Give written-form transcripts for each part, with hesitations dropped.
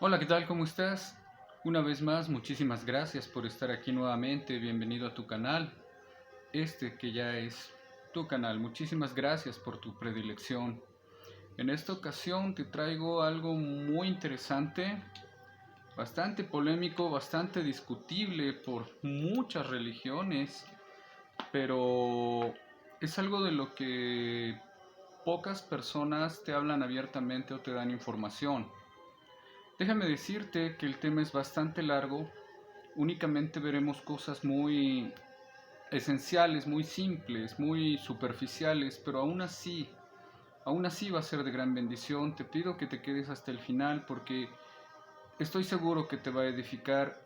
Hola, ¿qué tal? ¿Cómo estás? Una vez más, muchísimas gracias por estar aquí nuevamente. Bienvenido a tu canal, este que ya es tu canal. Muchísimas gracias por tu predilección. En esta ocasión te traigo algo muy interesante, bastante polémico, bastante discutible por muchas religiones, pero es algo de lo que pocas personas te hablan abiertamente o te dan información. Déjame decirte que el tema es bastante largo. Únicamente veremos cosas muy esenciales, muy simples, muy superficiales, pero aún así va a ser de gran bendición. Te pido que te quedes hasta el final porque estoy seguro que te va a edificar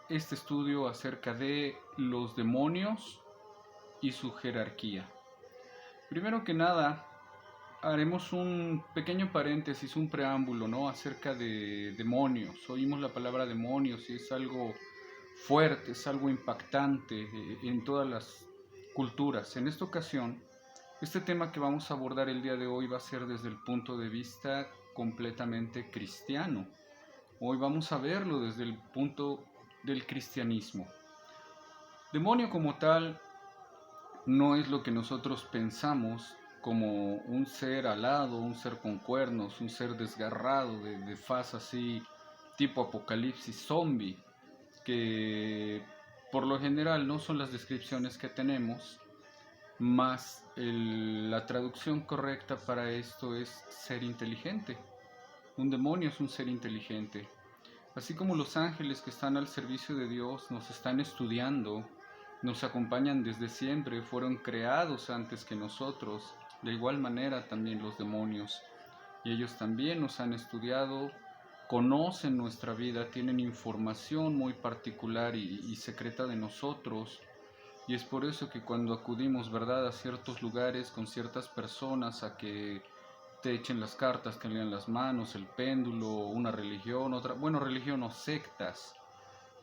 este estudio acerca de los demonios y su jerarquía. Primero que nada, haremos un pequeño paréntesis, un preámbulo, ¿no? Acerca de demonios. Oímos la palabra demonios y es algo fuerte, es algo impactante en todas las culturas. En esta ocasión, este tema que vamos a abordar el día de hoy va a ser desde el punto de vista completamente cristiano. Hoy vamos a verlo desde el punto del cristianismo. Demonio como tal no es lo que nosotros pensamos como un ser alado, un ser con cuernos, un ser desgarrado de faz así tipo apocalipsis zombie, que por lo general no son las descripciones que tenemos, más la traducción correcta para esto es ser inteligente. Un demonio es un ser inteligente. Así como los ángeles que están al servicio de Dios nos están estudiando, nos acompañan desde siempre, fueron creados antes que nosotros, de igual manera también los demonios. Y ellos también nos han estudiado, conocen nuestra vida, tienen información muy particular y secreta de nosotros. Y es por eso que cuando acudimos, ¿verdad?, a ciertos lugares con ciertas personas a que te echen las cartas, te lean las manos, el péndulo, una religión, otra, bueno, religión o sectas,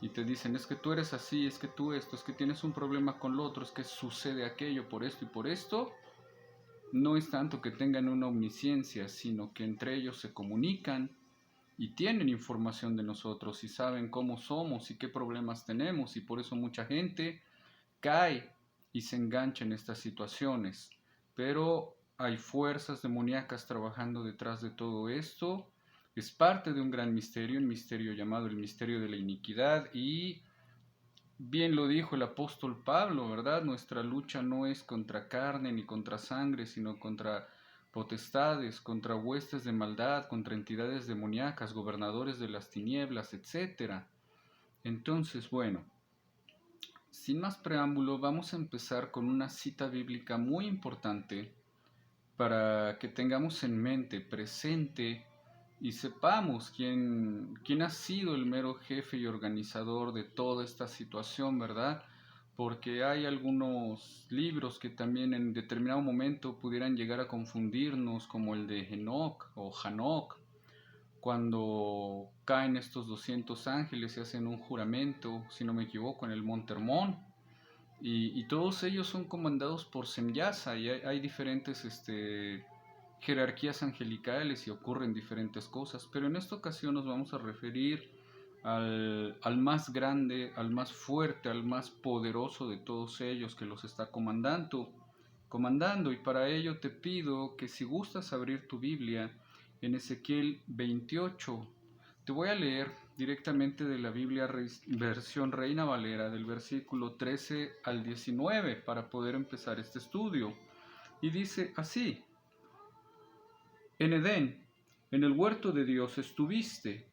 y te dicen, es que tú eres así, es que tú esto, es que tienes un problema con lo otro, es que sucede aquello por esto y por esto, no es tanto que tengan una omnisciencia, sino que entre ellos se comunican y tienen información de nosotros y saben cómo somos y qué problemas tenemos, y por eso mucha gente cae y se engancha en estas situaciones. Pero hay fuerzas demoníacas trabajando detrás de todo esto. Es parte de un gran misterio, un misterio llamado el misterio de la iniquidad. Y bien lo dijo el apóstol Pablo, ¿verdad? Nuestra lucha no es contra carne ni contra sangre, sino contra potestades, contra huestes de maldad, contra entidades demoníacas, gobernadores de las tinieblas, etcétera. Entonces, bueno, sin más preámbulo, vamos a empezar con una cita bíblica muy importante para que tengamos en mente, presente y sepamos quién ha sido el mero jefe y organizador de toda esta situación, ¿verdad? Porque hay algunos libros que también en determinado momento pudieran llegar a confundirnos, como el de Enoch o Hanok, cuando caen estos 200 ángeles y hacen un juramento, si no me equivoco, en el Monte Hermón, y todos ellos son comandados por Semyasa y hay diferentes jerarquías angelicales y ocurren diferentes cosas, pero en esta ocasión nos vamos a referir al más grande, al más fuerte, al más poderoso de todos ellos que los está comandando, y para ello te pido que si gustas abrir tu Biblia en Ezequiel 28, te voy a leer directamente de la Biblia versión Reina Valera del versículo 13 al 19 para poder empezar este estudio. Y dice así: En Edén, en el huerto de Dios estuviste,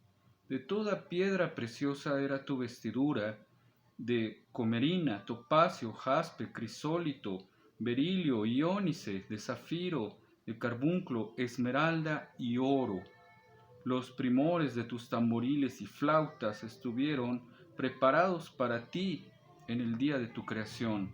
de toda piedra preciosa era tu vestidura, de comerina, topacio, jaspe, crisólito, berilio, iónice, de zafiro, de carbunclo, esmeralda y oro. Los primores de tus tamboriles y flautas estuvieron preparados para ti en el día de tu creación.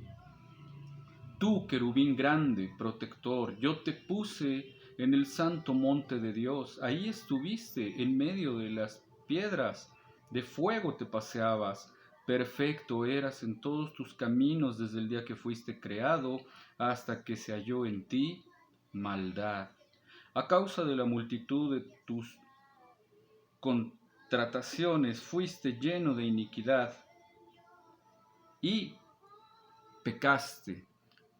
Tú, querubín grande, protector, yo te puse en el santo monte de Dios. Ahí estuviste en medio de las piedras. De fuego te paseabas. Perfecto eras en todos tus caminos desde el día que fuiste creado hasta que se halló en ti maldad. A causa de la multitud de tus trataciones fuiste lleno de iniquidad y pecaste,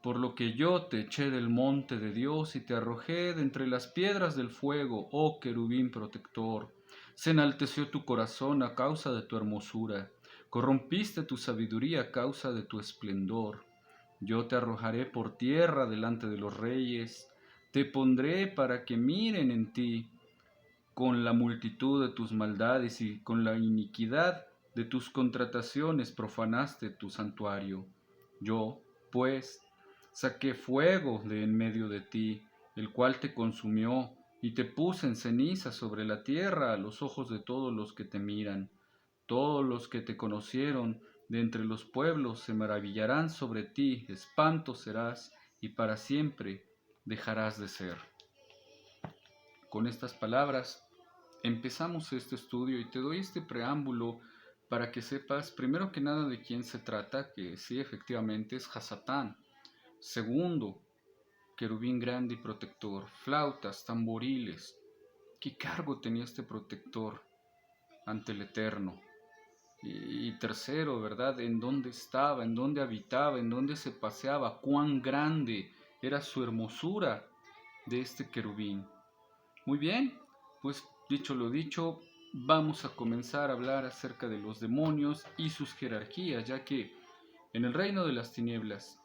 por lo que yo te eché del monte de Dios y te arrojé de entre las piedras del fuego, oh querubín protector. Se enalteció tu corazón a causa de tu hermosura, corrompiste tu sabiduría a causa de tu esplendor. Yo te arrojaré por tierra delante de los reyes, te pondré para que miren en ti. Con la multitud de tus maldades y con la iniquidad de tus contrataciones profanaste tu santuario. Yo, pues, saqué fuego de en medio de ti, el cual te consumió, y te puse en ceniza sobre la tierra a los ojos de todos los que te miran. Todos los que te conocieron de entre los pueblos se maravillarán sobre ti, espanto serás, y para siempre dejarás de ser. Con estas palabras empezamos este estudio y te doy este preámbulo para que sepas primero que nada de quién se trata, que sí efectivamente es Hasatán. Segundo, querubín grande y protector, flautas, tamboriles. ¿Qué cargo tenía este protector ante el Eterno? Y tercero, ¿verdad? ¿En dónde estaba? ¿En dónde habitaba? ¿En dónde se paseaba? ¿Cuán grande era su hermosura de este querubín? Muy bien, pues dicho lo dicho, vamos a comenzar a hablar acerca de los demonios y sus jerarquías, ya que en el reino de las tinieblas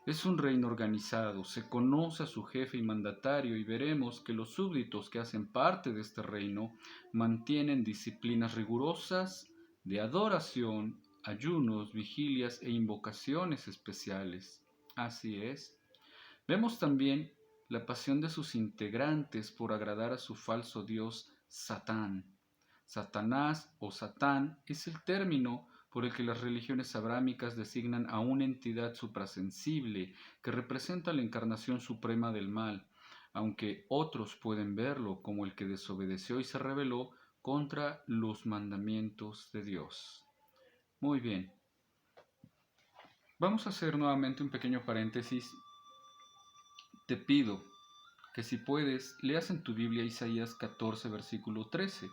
es un reino organizado, se conoce a su jefe y mandatario y veremos que los súbditos que hacen parte de este reino mantienen disciplinas rigurosas de adoración, ayunos, vigilias e invocaciones especiales. Así es. Vemos también la pasión de sus integrantes por agradar a su falso dios Satán. Satanás o Satán es el término por el que las religiones abrámicas designan a una entidad suprasensible que representa la encarnación suprema del mal, aunque otros pueden verlo como el que desobedeció y se rebeló contra los mandamientos de Dios. Muy bien, vamos a hacer nuevamente un pequeño paréntesis. Te pido que si puedes, leas en tu Biblia Isaías 14, versículo 13.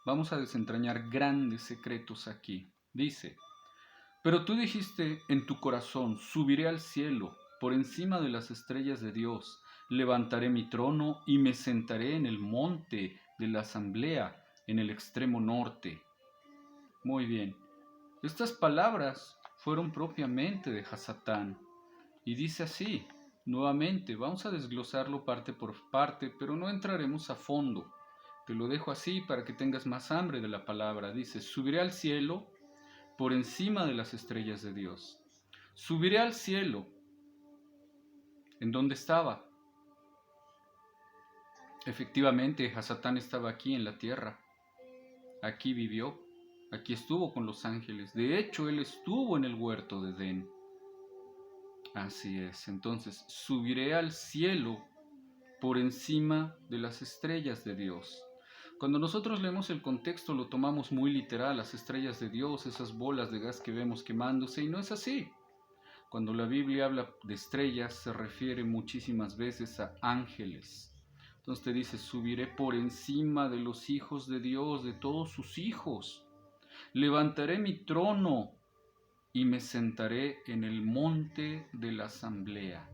Vamos a desentrañar grandes secretos aquí. Dice, pero tú dijiste en tu corazón, subiré al cielo, por encima de las estrellas de Dios, levantaré mi trono y me sentaré en el monte de la asamblea, en el extremo norte. Muy bien, estas palabras fueron propiamente de Hasatán, y dice así, nuevamente, vamos a desglosarlo parte por parte, pero no entraremos a fondo. Te lo dejo así para que tengas más hambre de la palabra. Dice, subiré al cielo por encima de las estrellas de Dios. Subiré al cielo. ¿En dónde estaba? Efectivamente, Hasatán estaba aquí en la tierra. Aquí vivió. Aquí estuvo con los ángeles. De hecho, él estuvo en el huerto de Edén. Así es. Entonces, subiré al cielo por encima de las estrellas de Dios. Cuando nosotros leemos el contexto lo tomamos muy literal, las estrellas de Dios, esas bolas de gas que vemos quemándose, y no es así. Cuando la Biblia habla de estrellas se refiere muchísimas veces a ángeles. Entonces te dice, subiré por encima de los hijos de Dios, de todos sus hijos. Levantaré mi trono y me sentaré en el monte de la asamblea.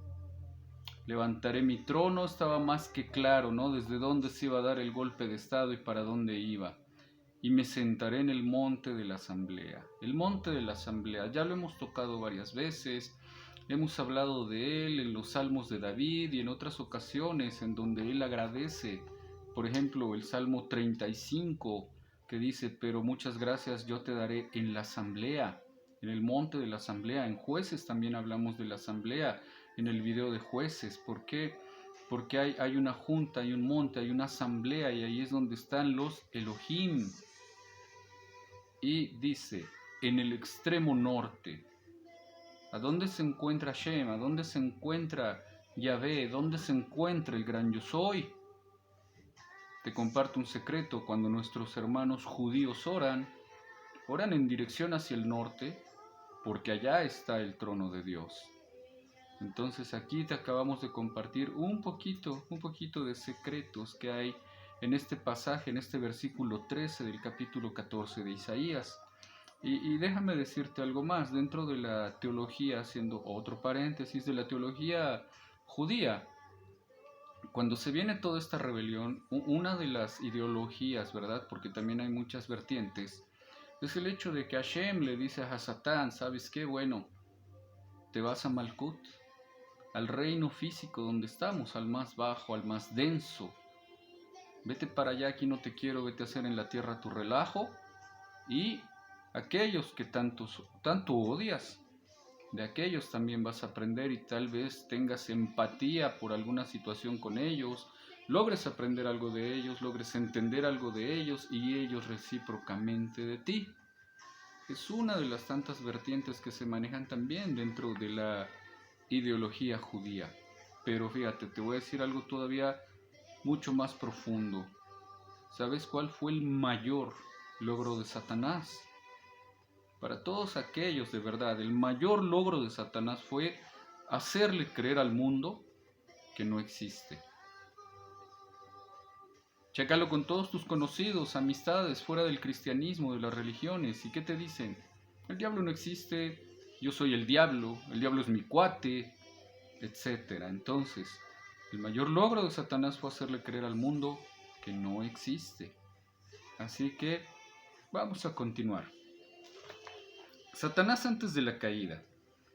Levantaré mi trono, estaba más que claro, ¿no? Desde dónde se iba a dar el golpe de estado y para dónde iba. Y me sentaré en el monte de la asamblea. El monte de la asamblea, ya lo hemos tocado varias veces, hemos hablado de él en los salmos de David y en otras ocasiones en donde él agradece. Por ejemplo, el Salmo 35 que dice, pero muchas gracias yo te daré en la asamblea, en el monte de la asamblea. En Jueces también hablamos de la asamblea, en el video de Jueces. ¿Por qué? Porque hay una junta, hay un monte, hay una asamblea y ahí es donde están los Elohim. Y dice, en el extremo norte. ¿A dónde se encuentra Shem? ¿A dónde se encuentra Yahvé? ¿Dónde se encuentra el gran yo soy? Te comparto un secreto, cuando nuestros hermanos judíos oran en dirección hacia el norte, porque allá está el trono de Dios. Entonces aquí te acabamos de compartir un poquito de secretos que hay en este pasaje, en este versículo 13 del capítulo 14 de Isaías. Y déjame decirte algo más, dentro de la teología, haciendo otro paréntesis, de la teología judía, cuando se viene toda esta rebelión, una de las ideologías, ¿verdad? Porque también hay muchas vertientes, es el hecho de que Hashem le dice a Satán, ¿sabes qué? Bueno, te vas a Malkut, al reino físico donde estamos, al más bajo, al más denso. Vete para allá, aquí no te quiero, vete a hacer en la tierra tu relajo. Y aquellos que tanto odias, de aquellos también vas a aprender, y tal vez tengas empatía por alguna situación con ellos, logres aprender algo de ellos, logres entender algo de ellos y ellos recíprocamente de ti. Es una de las tantas vertientes que se manejan también dentro de la ideología judía. Pero fíjate, te voy a decir algo todavía mucho más profundo. ¿Sabes cuál fue el mayor logro de Satanás? Para todos aquellos, de verdad, el mayor logro de Satanás fue hacerle creer al mundo que no existe. Chécalo con todos tus conocidos, amistades, fuera del cristianismo, de las religiones. ¿Y qué te dicen? El diablo no existe, yo soy el diablo es mi cuate, etc. Entonces, el mayor logro de Satanás fue hacerle creer al mundo que no existe. Así que vamos a continuar. Satanás antes de la caída.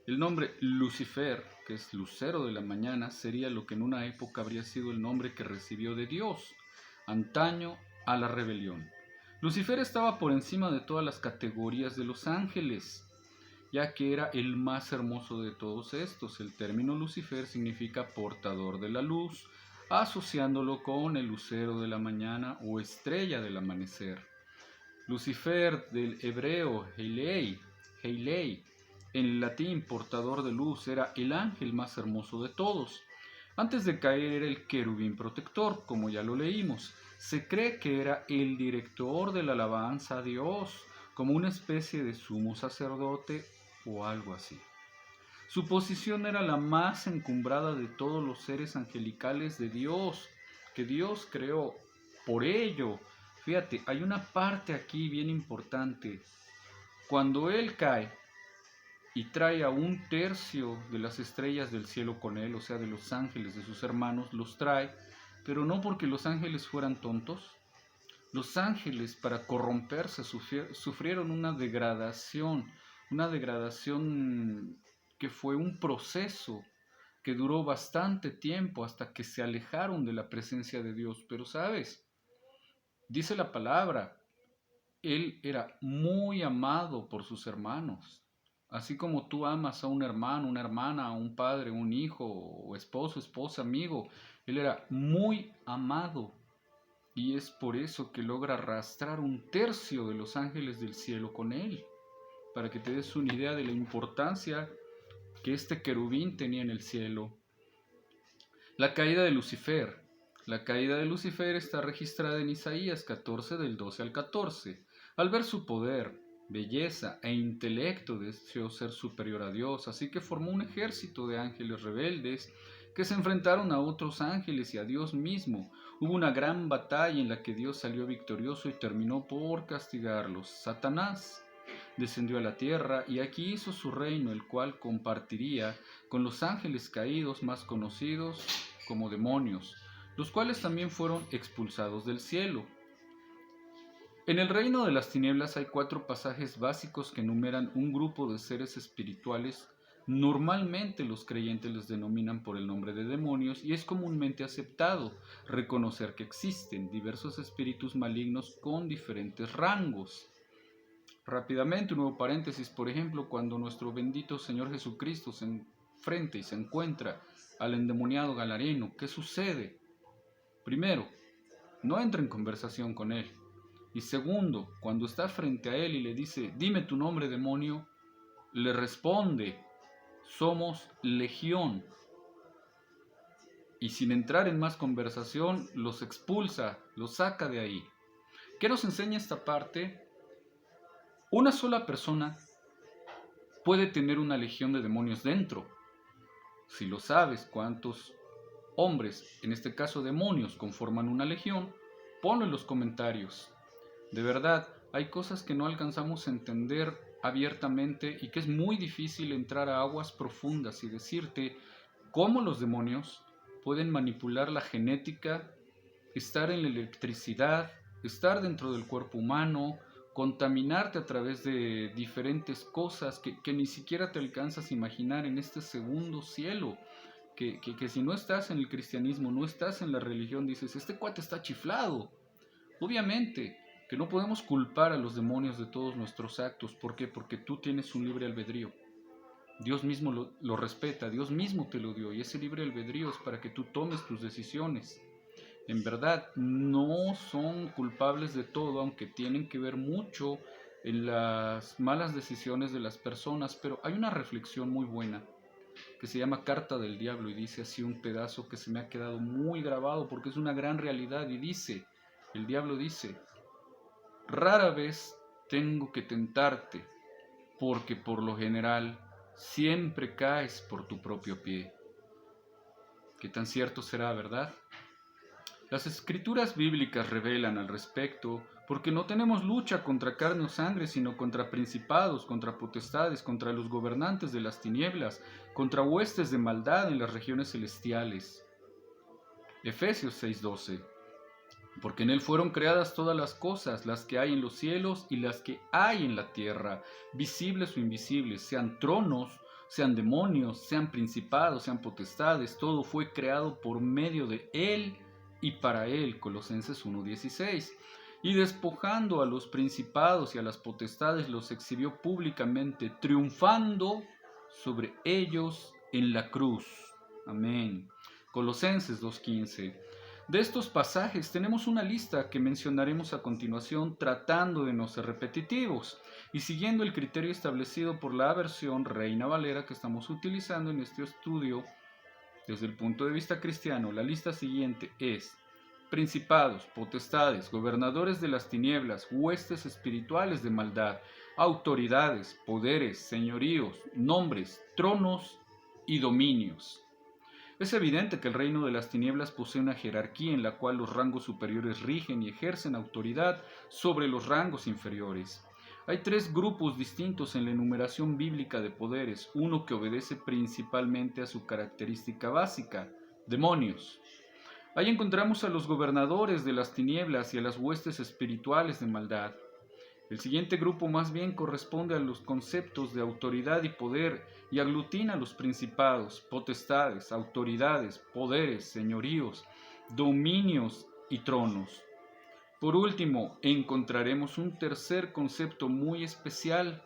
El nombre Lucifer, que es lucero de la mañana, sería lo que en una época habría sido el nombre que recibió de Dios, antaño a la rebelión. Lucifer estaba por encima de todas las categorías de los ángeles, ya que era el más hermoso de todos estos. El término Lucifer significa portador de la luz, asociándolo con el lucero de la mañana o estrella del amanecer. Lucifer, del hebreo Heilei, en latín portador de luz, era el ángel más hermoso de todos. Antes de caer era el querubín protector, como ya lo leímos. Se cree que era el director de la alabanza a Dios, como una especie de sumo sacerdote o algo así. Su posición era la más encumbrada de todos los seres angelicales de Dios, que Dios creó. Por ello, fíjate, hay una parte aquí bien importante. Cuando Él cae y trae a un tercio de las estrellas del cielo con Él, o sea, de los ángeles, de sus hermanos, los trae, pero no porque los ángeles fueran tontos. Los ángeles, para corromperse, sufrieron una degradación que fue un proceso que duró bastante tiempo hasta que se alejaron de la presencia de Dios. Pero sabes, dice la palabra, Él era muy amado por sus hermanos. Así como tú amas a un hermano, una hermana, a un padre, un hijo, o esposo, esposa, amigo, Él era muy amado. Y es por eso que logra arrastrar un tercio de los ángeles del cielo con Él. Para que te des una idea de la importancia que este querubín tenía en el cielo. La caída de Lucifer. La caída de Lucifer está registrada en Isaías 14 del 12 al 14. Al ver su poder, belleza e intelecto deseó ser superior a Dios, así que formó un ejército de ángeles rebeldes que se enfrentaron a otros ángeles y a Dios mismo. Hubo una gran batalla en la que Dios salió victorioso y terminó por castigarlos. Satanás descendió a la tierra y aquí hizo su reino, el cual compartiría con los ángeles caídos más conocidos como demonios, los cuales también fueron expulsados del cielo. En el reino de las tinieblas hay 4 pasajes básicos que enumeran un grupo de seres espirituales. Normalmente los creyentes les denominan por el nombre de demonios y es comúnmente aceptado reconocer que existen diversos espíritus malignos con diferentes rangos. Rápidamente, un nuevo paréntesis, por ejemplo, cuando nuestro bendito Señor Jesucristo se enfrenta y se encuentra al endemoniado Galareno, ¿qué sucede? Primero, no entra en conversación con él. Y segundo, cuando está frente a él y le dice, dime tu nombre, demonio, le responde, somos legión. Y sin entrar en más conversación, los expulsa, los saca de ahí. ¿Qué nos enseña esta parte? Una sola persona puede tener una legión de demonios dentro. Si lo sabes, cuántos hombres, en este caso demonios, conforman una legión, ponlo en los comentarios. De verdad, hay cosas que no alcanzamos a entender abiertamente y que es muy difícil entrar a aguas profundas y decirte cómo los demonios pueden manipular la genética, estar en la electricidad, estar dentro del cuerpo humano, contaminarte a través de diferentes cosas que ni siquiera te alcanzas a imaginar en este segundo cielo. Que si no estás en el cristianismo, no estás en la religión, dices, este cuate está chiflado. Obviamente que no podemos culpar a los demonios de todos nuestros actos. ¿Por qué? Porque tú tienes un libre albedrío. Dios mismo lo respeta, Dios mismo te lo dio, y ese libre albedrío es para que tú tomes tus decisiones. En verdad, no son culpables de todo, aunque tienen que ver mucho en las malas decisiones de las personas, pero hay una reflexión muy buena que se llama Carta del Diablo y dice así un pedazo que se me ha quedado muy grabado porque es una gran realidad y dice, el diablo dice, rara vez tengo que tentarte porque por lo general siempre caes por tu propio pie. ¿Qué tan cierto será, verdad? Las escrituras bíblicas revelan al respecto porque no tenemos lucha contra carne o sangre, sino contra principados, contra potestades, contra los gobernantes de las tinieblas, contra huestes de maldad en las regiones celestiales. Efesios 6:12. Porque en él fueron creadas todas las cosas, las que hay en los cielos y las que hay en la tierra, visibles o invisibles, sean tronos, sean demonios, sean principados, sean potestades, todo fue creado por medio de él y para él, Colosenses 1:16. Y despojando a los principados y a las potestades, los exhibió públicamente, triunfando sobre ellos en la cruz. Amén. Colosenses 2:15. De estos pasajes tenemos una lista que mencionaremos a continuación tratando de no ser repetitivos y siguiendo el criterio establecido por la versión Reina Valera que estamos utilizando en este estudio desde el punto de vista cristiano. La lista siguiente es principados, potestades, gobernadores de las tinieblas, huestes espirituales de maldad, autoridades, poderes, señoríos, nombres, tronos y dominios. Es evidente que el reino de las tinieblas posee una jerarquía en la cual los rangos superiores rigen y ejercen autoridad sobre los rangos inferiores. Hay tres grupos distintos en la enumeración bíblica de poderes, uno que obedece principalmente a su característica básica, demonios. Ahí encontramos a los gobernadores de las tinieblas y a las huestes espirituales de maldad. El siguiente grupo más bien corresponde a los conceptos de autoridad y poder y aglutina los principados, potestades, autoridades, poderes, señoríos, dominios y tronos. Por último, encontraremos un tercer concepto muy especial.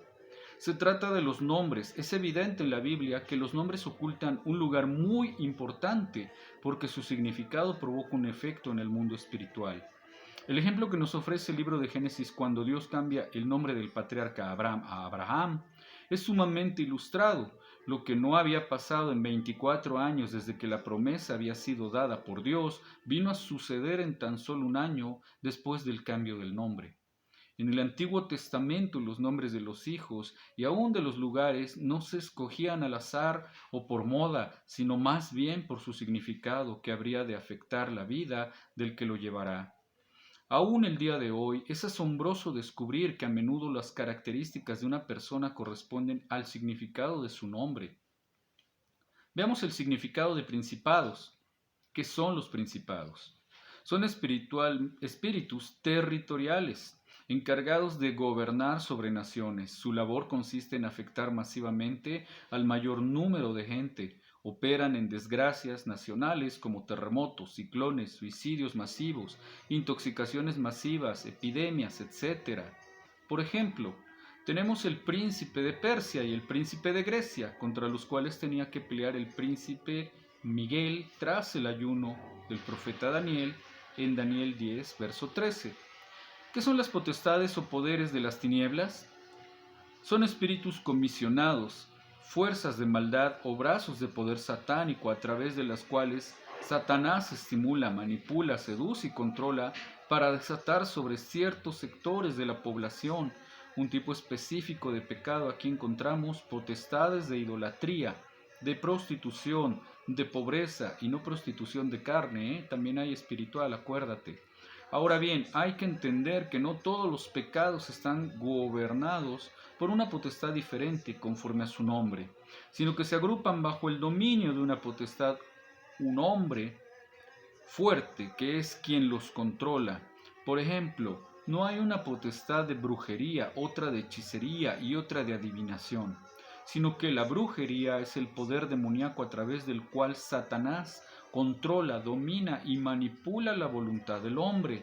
Se trata de los nombres. Es evidente en la Biblia que los nombres ocultan un lugar muy importante porque su significado provoca un efecto en el mundo espiritual. El ejemplo que nos ofrece el libro de Génesis cuando Dios cambia el nombre del patriarca Abraham a Abraham es sumamente ilustrado, lo que no había pasado en 24 años desde que la promesa había sido dada por Dios, vino a suceder en tan solo un año después del cambio del nombre. En el Antiguo Testamento los nombres de los hijos y aún de los lugares no se escogían al azar o por moda, sino más bien por su significado que habría de afectar la vida del que lo llevará. Aún el día de hoy es asombroso descubrir que a menudo las características de una persona corresponden al significado de su nombre. Veamos el significado de principados. ¿Qué son los principados? Son espíritus territoriales, encargados de gobernar sobre naciones. Su labor consiste en afectar masivamente al mayor número de gente. Operan en desgracias nacionales como terremotos, ciclones, suicidios masivos, intoxicaciones masivas, epidemias, etc. Por ejemplo, tenemos el príncipe de Persia y el príncipe de Grecia, contra los cuales tenía que pelear el príncipe Miguel tras el ayuno del profeta Daniel en Daniel 10, verso 13. ¿Qué son las potestades o poderes de las tinieblas? Son espíritus comisionados, fuerzas de maldad o brazos de poder satánico a través de las cuales Satanás estimula, manipula, seduce y controla para desatar sobre ciertos sectores de la población un tipo específico de pecado. Aquí encontramos potestades de idolatría, de prostitución, de pobreza y no prostitución de carne, también hay espiritual, acuérdate. Ahora bien, hay que entender que no todos los pecados están gobernados por una potestad diferente conforme a su nombre, sino que se agrupan bajo el dominio de una potestad, un hombre fuerte que es quien los controla. Por ejemplo, no hay una potestad de brujería, otra de hechicería y otra de adivinación, sino que la brujería es el poder demoníaco a través del cual Satanás controla, domina y manipula la voluntad del hombre,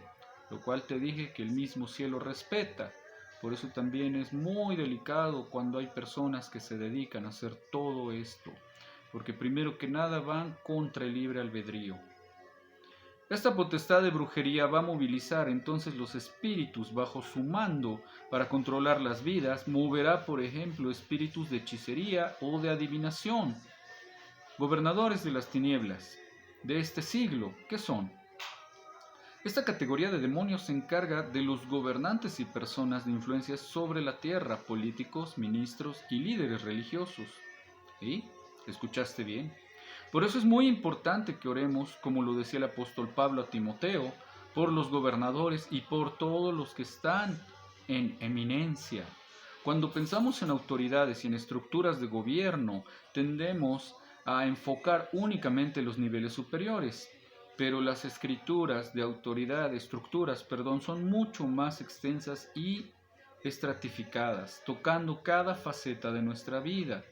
lo cual te dije que el mismo cielo respeta. Por eso también es muy delicado cuando hay personas que se dedican a hacer todo esto, porque primero que nada van contra el libre albedrío. Esta potestad de brujería va a movilizar entonces los espíritus bajo su mando para controlar las vidas, moverá por ejemplo espíritus de hechicería o de adivinación, gobernadores de las tinieblas de este siglo, ¿qué son? Esta categoría de demonios se encarga de los gobernantes y personas de influencia sobre la tierra, políticos, ministros y líderes religiosos. ¿Sí? ¿Escuchaste bien? Por eso es muy importante que oremos, como lo decía el apóstol Pablo a Timoteo, por los gobernadores y por todos los que están en eminencia. Cuando pensamos en autoridades y en estructuras de gobierno, tendemos a enfocar únicamente los niveles superiores, pero las escrituras de autoridad, estructuras, perdón, son mucho más extensas y estratificadas, tocando cada faceta de nuestra vida.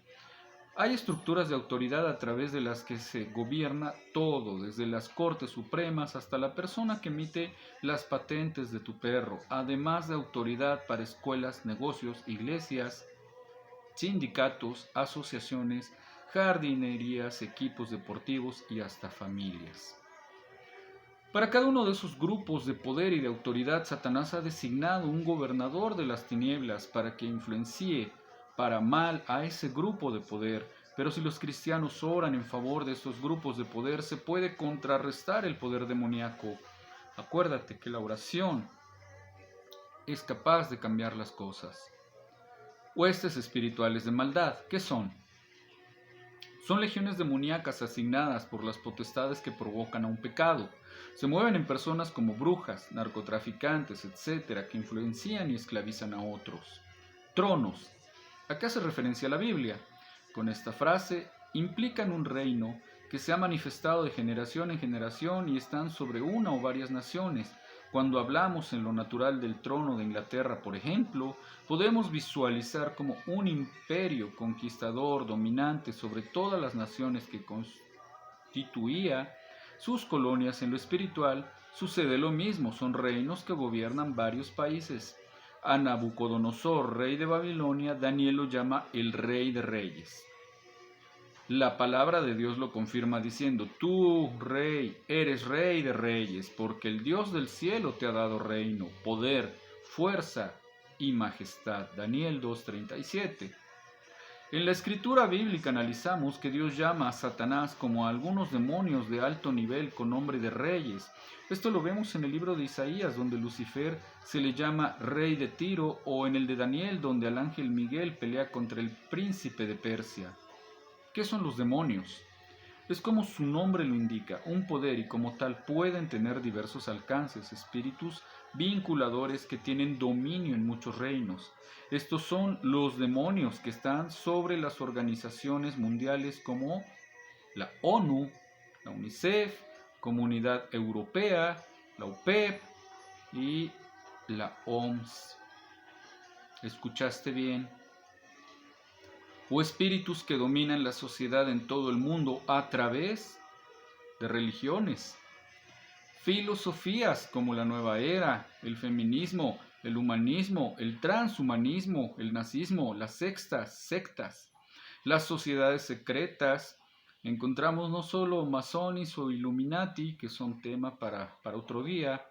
Hay estructuras de autoridad a través de las que se gobierna todo, desde las Cortes Supremas hasta la persona que emite las patentes de tu perro, además de autoridad para escuelas, negocios, iglesias, sindicatos, asociaciones, jardinerías, equipos deportivos y hasta familias. Para cada uno de esos grupos de poder y de autoridad, Satanás ha designado un gobernador de las tinieblas para que influencie para mal a ese grupo de poder. Pero si los cristianos oran en favor de esos grupos de poder, se puede contrarrestar el poder demoníaco. Acuérdate que la oración es capaz de cambiar las cosas. Huestes espirituales de maldad, ¿qué son? Son legiones demoníacas asignadas por las potestades que provocan a un pecado. Se mueven en personas como brujas, narcotraficantes, etc., que influencian y esclavizan a otros. Tronos. ¿A qué hace referencia la Biblia? Con esta frase implican un reino que se ha manifestado de generación en generación y están sobre una o varias naciones. Cuando hablamos en lo natural del trono de Inglaterra, por ejemplo, podemos visualizar como un imperio conquistador dominante sobre todas las naciones que constituía sus colonias. En lo espiritual sucede lo mismo, son reinos que gobiernan varios países. A Nabucodonosor, rey de Babilonia, Daniel lo llama el rey de reyes. La palabra de Dios lo confirma diciendo, tú, rey, eres rey de reyes, porque el Dios del cielo te ha dado reino, poder, fuerza y majestad. Daniel 2:37. En la escritura bíblica analizamos que Dios llama a Satanás como a algunos demonios de alto nivel con nombre de reyes. Esto lo vemos en el libro de Isaías, donde Lucifer se le llama rey de Tiro, o en el de Daniel, donde el ángel Miguel pelea contra el príncipe de Persia. ¿Qué son los demonios? Es como su nombre lo indica, un poder y como tal pueden tener diversos alcances, espíritus vinculadores que tienen dominio en muchos reinos. Estos son los demonios que están sobre las organizaciones mundiales como la ONU, la UNICEF, Comunidad Europea, la OPEP y la OMS. ¿Escuchaste bien? O espíritus que dominan la sociedad en todo el mundo a través de religiones, filosofías como la nueva era, el feminismo, el humanismo, el transhumanismo, el nazismo, las sectas, las sociedades secretas. Encontramos no solo masones o Illuminati, que son tema para otro día,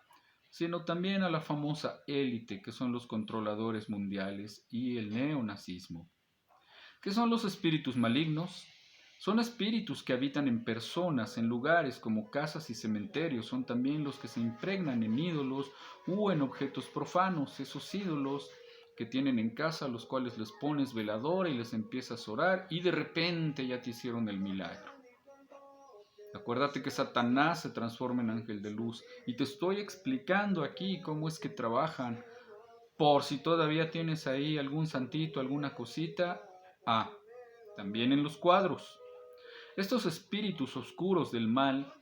sino también a la famosa élite, que son los controladores mundiales, y el neonazismo. ¿Qué son los espíritus malignos? Son espíritus que habitan en personas, en lugares como casas y cementerios. Son también los que se impregnan en ídolos u en objetos profanos, esos ídolos que tienen en casa, los cuales les pones veladora y les empiezas a orar y de repente ya te hicieron el milagro. Acuérdate que Satanás se transforma en ángel de luz y te estoy explicando aquí cómo es que trabajan. Por si todavía tienes ahí algún santito, alguna cosita. También en los cuadros. Estos espíritus oscuros del mal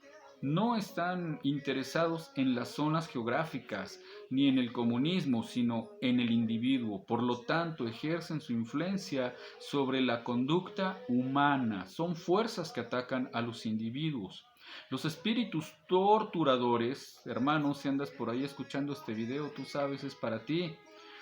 no están interesados en las zonas geográficas ni en el comunismo, sino en el individuo. Por lo tanto, ejercen su influencia sobre la conducta humana. Son fuerzas que atacan a los individuos. Los espíritus torturadores, hermanos, si andas por ahí escuchando este video, tú sabes, es para ti.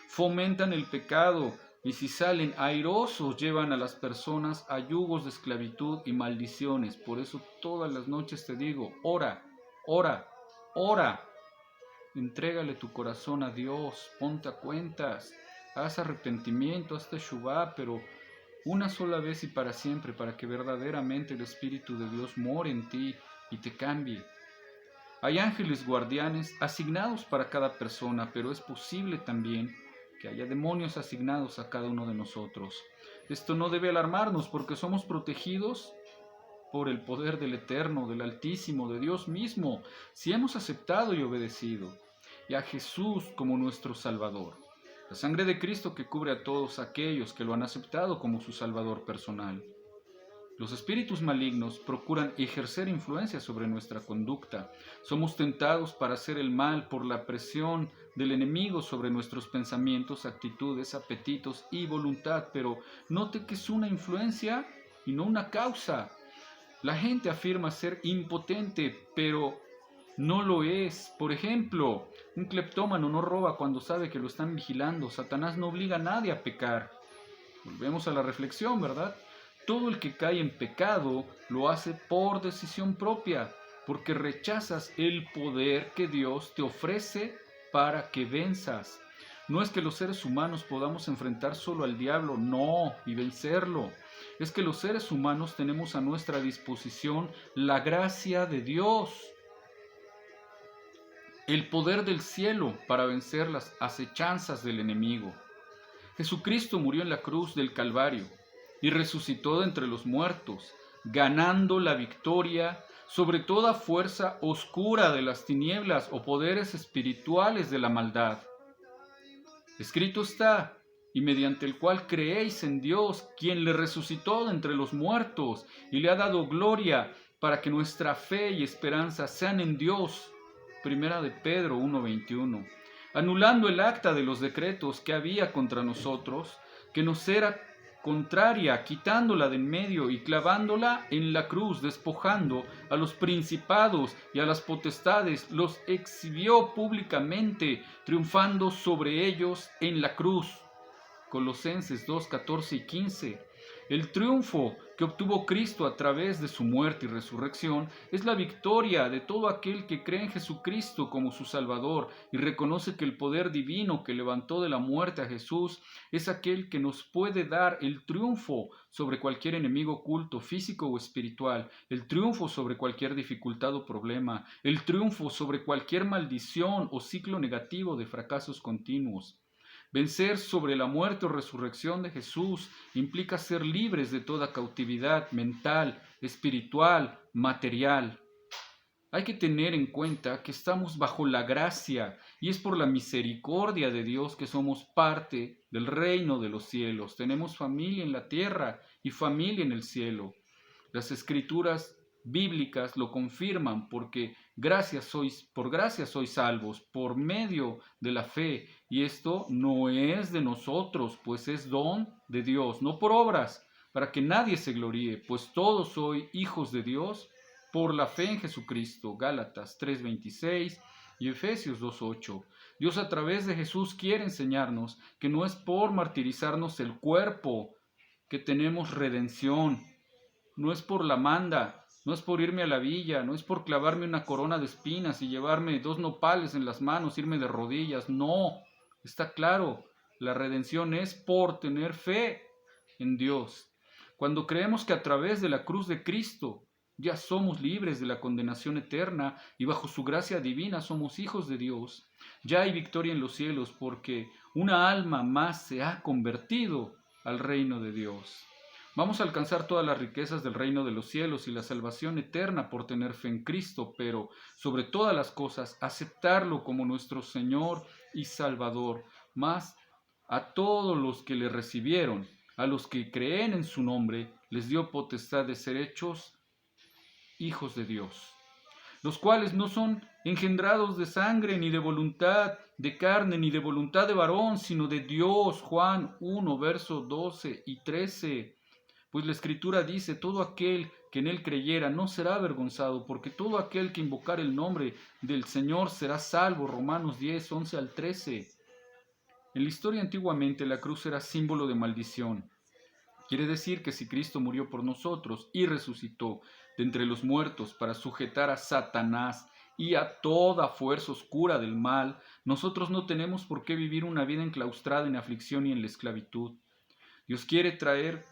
Fomentan el pecado, y si salen airosos llevan a las personas a yugos de esclavitud y maldiciones. Por eso todas las noches te digo, ora, ora, ora. Entrégale tu corazón a Dios, ponte a cuentas, haz arrepentimiento, haz teshuvá, pero una sola vez y para siempre, para que verdaderamente el Espíritu de Dios more en ti y te cambie. Hay ángeles guardianes asignados para cada persona, pero es posible también que haya demonios asignados a cada uno de nosotros. Esto no debe alarmarnos porque somos protegidos por el poder del Eterno, del Altísimo, de Dios mismo, si hemos aceptado y obedecido, y a Jesús como nuestro Salvador. La sangre de Cristo que cubre a todos aquellos que lo han aceptado como su Salvador personal. Los espíritus malignos procuran ejercer influencia sobre nuestra conducta. Somos tentados para hacer el mal por la presión del enemigo sobre nuestros pensamientos, actitudes, apetitos y voluntad, pero note que es una influencia y no una causa. La gente afirma ser impotente, pero no lo es. Por ejemplo, un cleptómano no roba cuando sabe que lo están vigilando. Satanás no obliga a nadie a pecar. Volvemos a la reflexión, ¿verdad? Todo el que cae en pecado lo hace por decisión propia, porque rechazas el poder que Dios te ofrece para que venzas. No es que los seres humanos podamos enfrentar solo al diablo, no, y vencerlo. Es que los seres humanos tenemos a nuestra disposición la gracia de Dios, el poder del cielo para vencer las acechanzas del enemigo. Jesucristo murió en la cruz del Calvario y resucitó de entre los muertos, ganando la victoria sobre toda fuerza oscura de las tinieblas o poderes espirituales de la maldad. Escrito está, y mediante el cual creéis en Dios, quien le resucitó de entre los muertos y le ha dado gloria, para que nuestra fe y esperanza sean en Dios. Primera de Pedro 1:21. Anulando el acta de los decretos que había contra nosotros, que nos era contraria, quitándola de en medio y clavándola en la cruz, despojando a los principados y a las potestades, los exhibió públicamente, triunfando sobre ellos en la cruz. Colosenses 2:14 y 15. El triunfo que obtuvo Cristo a través de su muerte y resurrección es la victoria de todo aquel que cree en Jesucristo como su Salvador y reconoce que el poder divino que levantó de la muerte a Jesús es aquel que nos puede dar el triunfo sobre cualquier enemigo oculto, físico o espiritual, el triunfo sobre cualquier dificultad o problema, el triunfo sobre cualquier maldición o ciclo negativo de fracasos continuos. Vencer sobre la muerte o resurrección de Jesús implica ser libres de toda cautividad mental, espiritual, material. Hay que tener en cuenta que estamos bajo la gracia y es por la misericordia de Dios que somos parte del reino de los cielos. Tenemos familia en la tierra y familia en el cielo. Las escrituras bíblicas lo confirman porque por gracia sois salvos por medio de la fe, y esto no es de nosotros, pues es don de Dios, no por obras, para que nadie se gloríe, pues todos sois hijos de Dios por la fe en Jesucristo. Gálatas 3:26 y Efesios 2:8. Dios a través de Jesús quiere enseñarnos que no es por martirizarnos el cuerpo que tenemos redención. No es por la manda, no es por irme a la villa, no es por clavarme una corona de espinas y llevarme 2 nopales en las manos, irme de rodillas. No, está claro, la redención es por tener fe en Dios. Cuando creemos que a través de la cruz de Cristo ya somos libres de la condenación eterna y bajo su gracia divina somos hijos de Dios, ya hay victoria en los cielos porque una alma más se ha convertido al reino de Dios. Vamos a alcanzar todas las riquezas del reino de los cielos y la salvación eterna por tener fe en Cristo, pero sobre todas las cosas aceptarlo como nuestro Señor y Salvador, más a todos los que le recibieron, a los que creen en su nombre, les dio potestad de ser hechos hijos de Dios, los cuales no son engendrados de sangre, ni de voluntad de carne, ni de voluntad de varón, sino de Dios. Juan 1, verso 12 y 13. Pues la Escritura dice, todo aquel que en él creyera no será avergonzado, porque todo aquel que invocar el nombre del Señor será salvo. Romanos 10, 11 al 13. En la historia antiguamente la cruz era símbolo de maldición. Quiere decir que si Cristo murió por nosotros y resucitó de entre los muertos para sujetar a Satanás y a toda fuerza oscura del mal, nosotros no tenemos por qué vivir una vida enclaustrada en aflicción y en la esclavitud. Dios quiere traer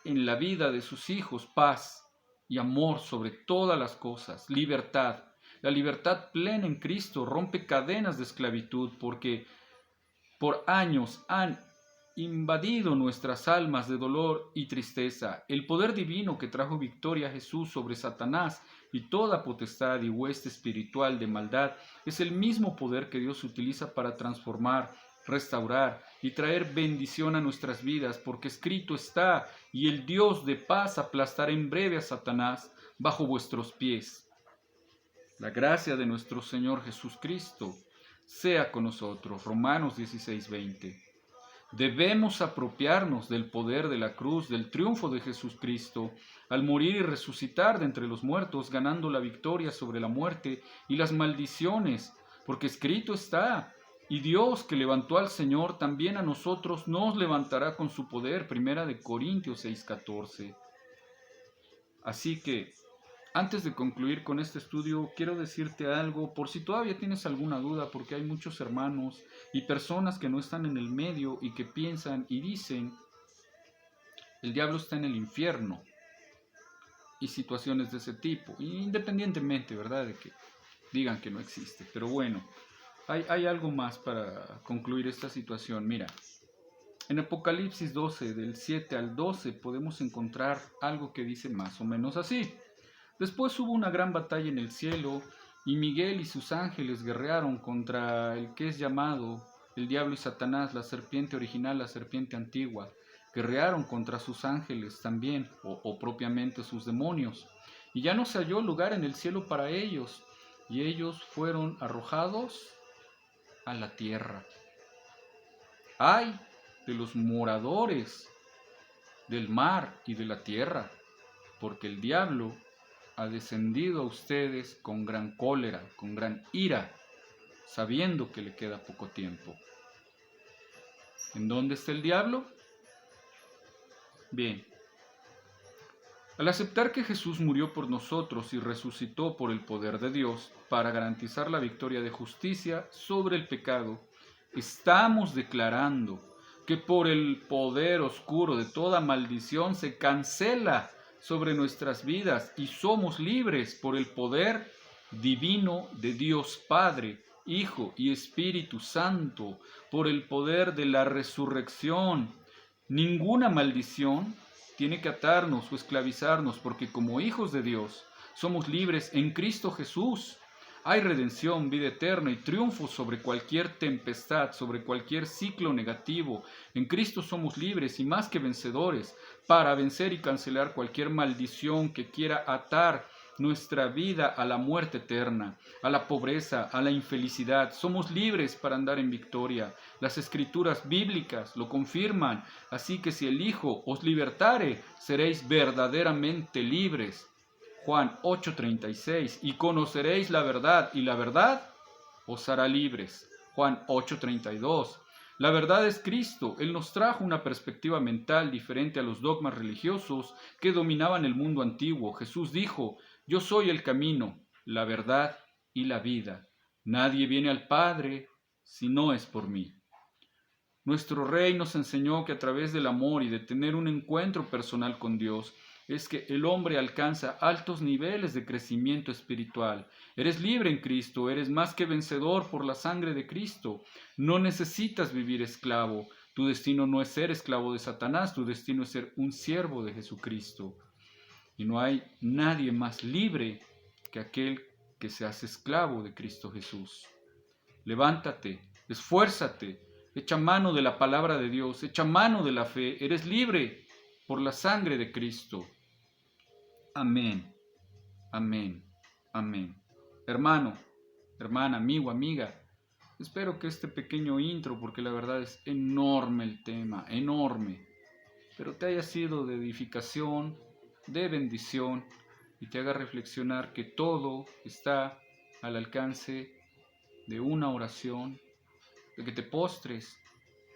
en la vida de sus hijos paz y amor sobre todas las cosas, libertad. La libertad plena en Cristo rompe cadenas de esclavitud porque por años han invadido nuestras almas de dolor y tristeza. El poder divino que trajo victoria a Jesús sobre Satanás y toda potestad y hueste espiritual de maldad es el mismo poder que Dios utiliza para transformar, restaurar y traer bendición a nuestras vidas, porque escrito está, y el Dios de paz aplastará en breve a Satanás bajo vuestros pies. La gracia de nuestro Señor Jesucristo sea con nosotros. Romanos 16:20. Debemos apropiarnos del poder de la cruz, del triunfo de Jesucristo, al morir y resucitar de entre los muertos, ganando la victoria sobre la muerte y las maldiciones, porque escrito está, y Dios que levantó al Señor, también a nosotros nos levantará con su poder. Primera de Corintios 6:14. Así que, antes de concluir con este estudio, quiero decirte algo, por si todavía tienes alguna duda, porque hay muchos hermanos y personas que no están en el medio y que piensan y dicen, el diablo está en el infierno, y situaciones de ese tipo, independientemente, ¿verdad?, de que digan que no existe. Pero bueno, hay algo más para concluir esta situación. Mira, en Apocalipsis 12, del 7 al 12, podemos encontrar algo que dice más o menos así. Después hubo una gran batalla en el cielo, y Miguel y sus ángeles guerrearon contra el que es llamado el diablo y Satanás, la serpiente original, la serpiente antigua. Guerrearon contra sus ángeles también, o propiamente sus demonios. Y ya no se halló lugar en el cielo para ellos, y ellos fueron arrojados a la tierra. ¡Ay de los moradores del mar y de la tierra! Porque el diablo ha descendido a ustedes con gran cólera, con gran ira, sabiendo que le queda poco tiempo. ¿En dónde está el diablo? Bien, al aceptar que Jesús murió por nosotros y resucitó por el poder de Dios para garantizar la victoria de justicia sobre el pecado, estamos declarando que por el poder oscuro de toda maldición se cancela sobre nuestras vidas y somos libres por el poder divino de Dios Padre, Hijo y Espíritu Santo, por el poder de la resurrección. Ninguna maldición tiene que atarnos o esclavizarnos, porque como hijos de Dios somos libres en Cristo Jesús. Hay redención, vida eterna y triunfo sobre cualquier tempestad, sobre cualquier ciclo negativo. En Cristo somos libres y más que vencedores para vencer y cancelar cualquier maldición que quiera atar nuestra vida a la muerte eterna, a la pobreza, a la infelicidad. Somos libres para andar en victoria. Las escrituras bíblicas lo confirman. Así que si el Hijo os libertare, seréis verdaderamente libres. Juan 8:36, y conoceréis la verdad, y la verdad os hará libres. Juan 8:32. La verdad es Cristo. Él nos trajo una perspectiva mental diferente a los dogmas religiosos que dominaban el mundo antiguo. Jesús dijo, yo soy el camino, la verdad y la vida. Nadie viene al Padre si no es por mí. Nuestro Rey nos enseñó que a través del amor y de tener un encuentro personal con Dios, es que el hombre alcanza altos niveles de crecimiento espiritual. Eres libre en Cristo, eres más que vencedor por la sangre de Cristo. No necesitas vivir esclavo. Tu destino no es ser esclavo de Satanás, tu destino es ser un siervo de Jesucristo. Y no hay nadie más libre que aquel que se hace esclavo de Cristo Jesús. Levántate, esfuérzate, echa mano de la palabra de Dios, echa mano de la fe, eres libre por la sangre de Cristo. Amén, amén, amén. Hermano, hermana, amigo, amiga, espero que este pequeño intro, porque la verdad es enorme el tema, enorme, pero te haya sido de edificación, de bendición y te haga reflexionar que todo está al alcance de una oración, de que te postres,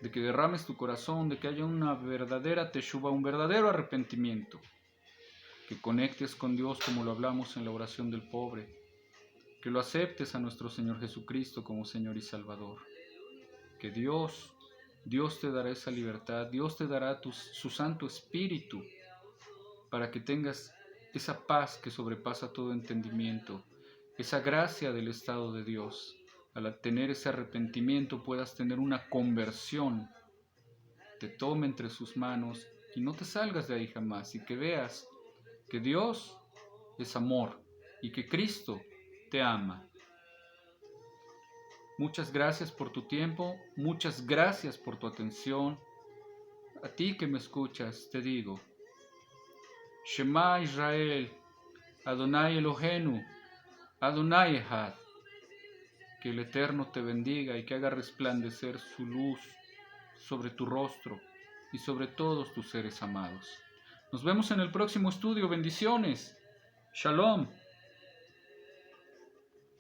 de que derrames tu corazón, de que haya una verdadera teshuva, un verdadero arrepentimiento, que conectes con Dios como lo hablamos en la oración del pobre, que lo aceptes a nuestro Señor Jesucristo como Señor y Salvador, que Dios te dará esa libertad, Dios te dará su Santo Espíritu para que tengas esa paz que sobrepasa todo entendimiento, esa gracia del estado de Dios. Al tener ese arrepentimiento puedas tener una conversión, te tome entre sus manos y no te salgas de ahí jamás, y que veas que Dios es amor y que Cristo te ama. Muchas gracias por tu tiempo, muchas gracias por tu atención. A ti que me escuchas, te digo, Shema Israel, Adonai Elohenu, Adonai Echad. Que el Eterno te bendiga y que haga resplandecer su luz sobre tu rostro y sobre todos tus seres amados. Nos vemos en el próximo estudio. Bendiciones. Shalom.